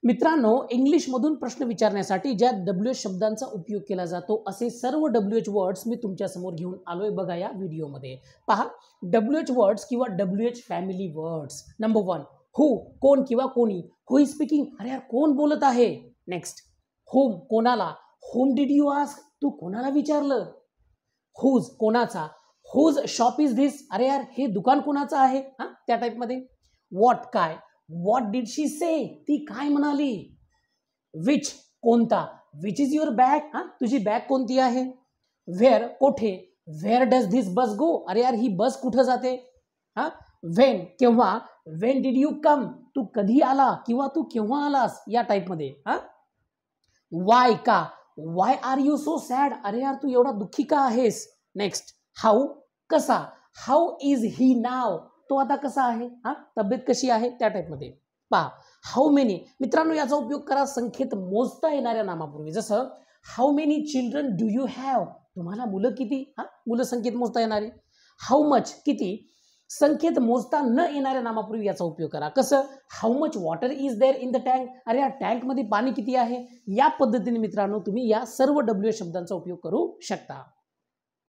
मित्रांनो, इंग्लिशमधून प्रश्न विचारण्यासाठी ज्या WH शब्दांचा उपयोग केला जातो असे सर्व WH वर्ड्स मी तुमच्या समोर घेऊन आलोय बघा या व्हिडिओमध्ये. पहा, WH वर्ड्स किंवा WH फॅमिली वर्ड्स. नंबर 1, हू, कोण किंवा कोणी. हू इज स्पीकिंग, अरे यार कोण बोलत आहे. नेक्स्ट, होम, कोणाला. होम डिड यू आस्क, तू कोणाला विचारलं. हुज, कोणाचा. हुज शॉप इज धिस, अरे यार हे दुकान कोणाचं आहे, त्या टाईपमध्ये. व्हॉट, काय. व्हॉट डिड शी से, ती काय म्हणाली. विच, कोणता. विच इज युअर बॅग, तुझी बॅग कोणती आहे. व्हेअर, कोठे. व्हेअर डज धिस बस गो, अरे यार ही बस कुठं जाते. व्हेन, केव्हा. व्हेन डिड यू कम, तू कधी आला किंवा तू केव्हा आलास, या टाईपमध्ये. वाय, का. Why are you so sad, अरे यार तू एवढा दुःखी का आहेस. नेक्स्ट, हाऊ, कसा. हाऊ इज ही नाव, तो आता कसा आहे, तब्येत कशी आहे, त्या टाईपमध्ये. पहा, हाऊ मेनी. मित्रांनो, याचा उपयोग करा संख्येत मोजता येणाऱ्या नामापूर्वी. जसं how many children do you have, तुम्हाला मुलं किती, मुलं संख्येत मोजता येणारे. हाऊ मच, किती. संख्येत मोजता न येणाऱ्या नामापूर्वी याचा उपयोग करा. कसं, how much water is there in the tank, अरे या टँकमध्ये पाणी किती आहे. या पद्धतीने मित्रांनो तुम्ही या सर्व WH शब्दांचा उपयोग करू शकता.